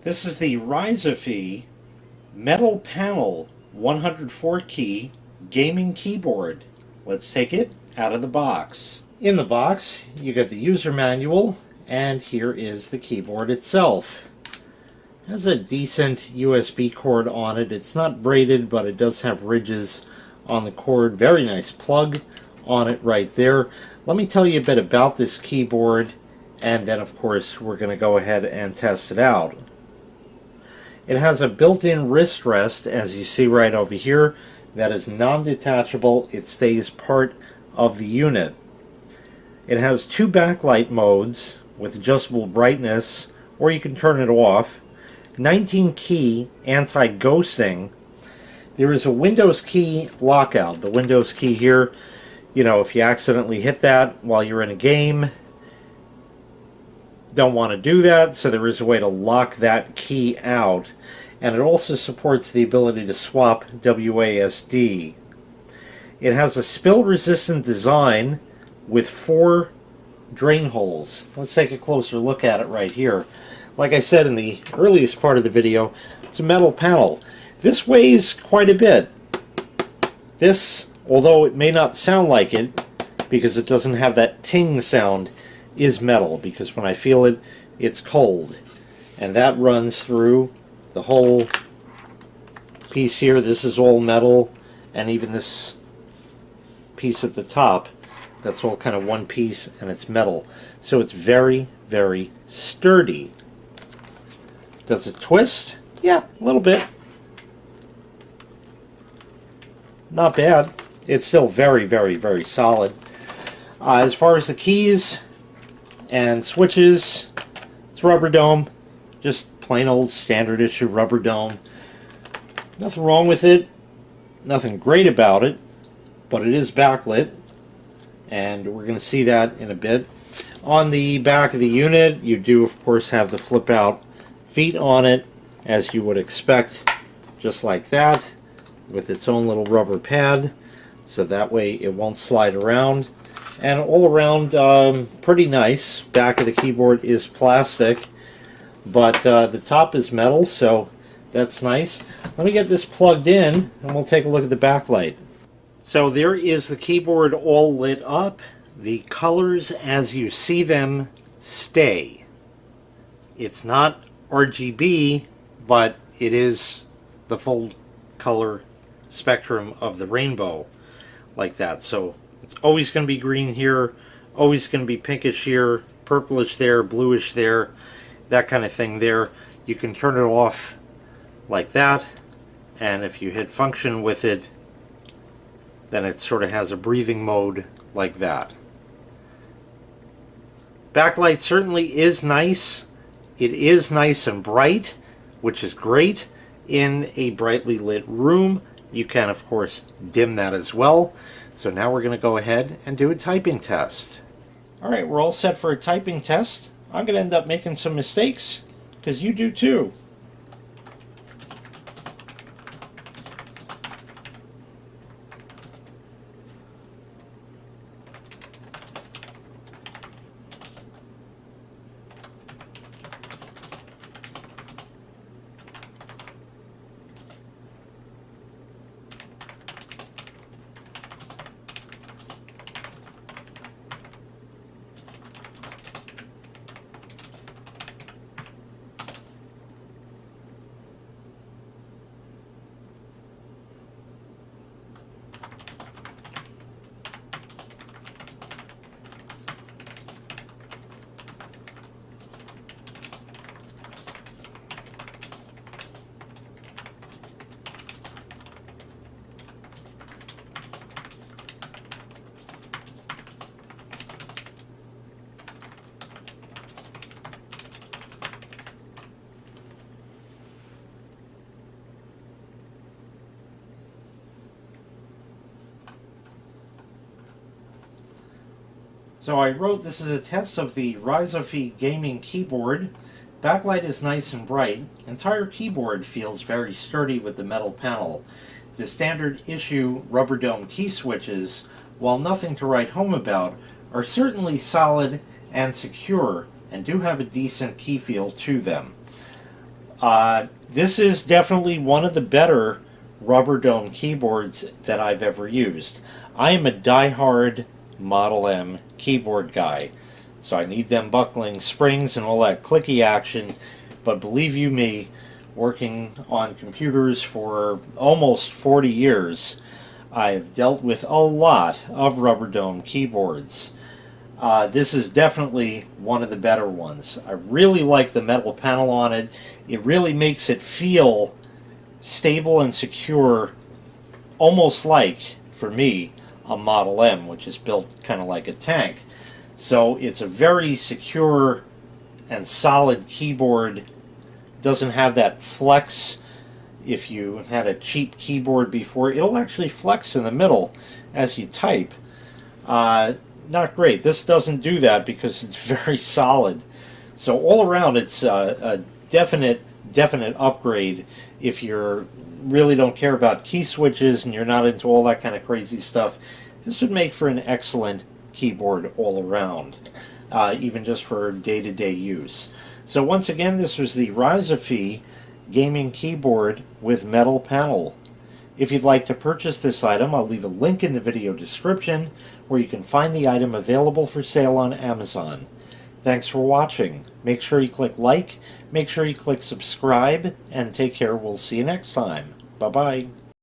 This is the RisoPhy metal panel 104 key gaming keyboard. Let's take it out of the box. In the box, you get the user manual, and here is the keyboard itself. It has a decent USB cord on it. It's not braided, but it does have ridges on the cord. Very nice plug on it right there. Let me tell you a bit about this keyboard, and then of course we're going to go ahead and test it out. It has a built-in wrist rest, as you see right over here, that is non-detachable. It stays part of the unit. It has two backlight modes with adjustable brightness, or you can turn it off. 19 key anti-ghosting. There is a Windows key lockout. The Windows key here, you know, if you accidentally hit that while you're in a game, don't want to do that, so there is a way to lock that key out. And it also supports the ability to swap WASD. It has a spill-resistant design with 4 drain holes. Let's take a closer look at it right here. Like I said in the earliest part of the video, it's a metal panel. This weighs quite a bit. This, although it may not sound like it, because it doesn't have that ting sound, is metal, because when I feel it, it's cold. And that runs through the whole piece here. This is all metal, and even this piece at the top, that's all kind of one piece, and it's metal. So it's very, very sturdy. Does it twist? Yeah, a little bit. Not bad. It's still very, very, very solid. As far as the keys and switches, it's rubber dome. Just plain old standard issue rubber dome. Nothing wrong with it. Nothing great about it. But it is backlit. And we're going to see that in a bit. On the back of the unit, you do of course have the flip out feet on it, as you would expect, just like that, with its own little rubber pad, so that way it won't slide around. And all around, pretty nice. Back of the keyboard is plastic, but the top is metal, so that's nice. Let me get this plugged in, and we'll take a look at the backlight. So there is the keyboard all lit up. The colors as you see them stay. It's not RGB, but it is the full color spectrum of the rainbow, like that. So it's always going to be green here, always going to be pinkish here, purplish there, bluish there, that kind of thing there. You can turn it off like that, and if you hit function with it, then it sort of has a breathing mode like that. Backlight certainly is nice. It is nice and bright, which is great. In a brightly lit room, you can of course dim that as well. So now we're going to go ahead and do a typing test. Alright, we're all set for a typing test. I'm going to end up making some mistakes, because you do too. So I wrote this is a test of the RisoPhy gaming keyboard. Backlight is nice and bright. Entire keyboard feels very sturdy with the metal panel. The standard issue rubber dome key switches, while nothing to write home about, are certainly solid and secure and do have a decent key feel to them. This is definitely one of the better rubber dome keyboards that I've ever used. I am a die-hard Model M keyboard guy, so I need them buckling springs and all that clicky action, but believe you me, working on computers for almost 40 years, I've dealt with a lot of rubber dome keyboards. This is definitely one of the better ones. I really like the metal panel on it. It really makes it feel stable and secure, almost like, for me, a Model M, which is built kind of like a tank. So it's a very secure and solid keyboard. Doesn't have that flex. If you had a cheap keyboard before, it'll actually flex in the middle as you type. Not great. This doesn't do that because it's very solid. So all around, it's a definite upgrade if you really don't care about key switches and you're not into all that kind of crazy stuff. This would make for an excellent keyboard all around, even just for day-to-day use. So once again, this was the RisoPhy gaming keyboard with metal panel. If you'd like to purchase this item, I'll leave a link in the video description where you can find the item available for sale on Amazon. Thanks for watching. Make sure you click like, make sure you click subscribe, and take care. We'll see you next time. Bye-bye.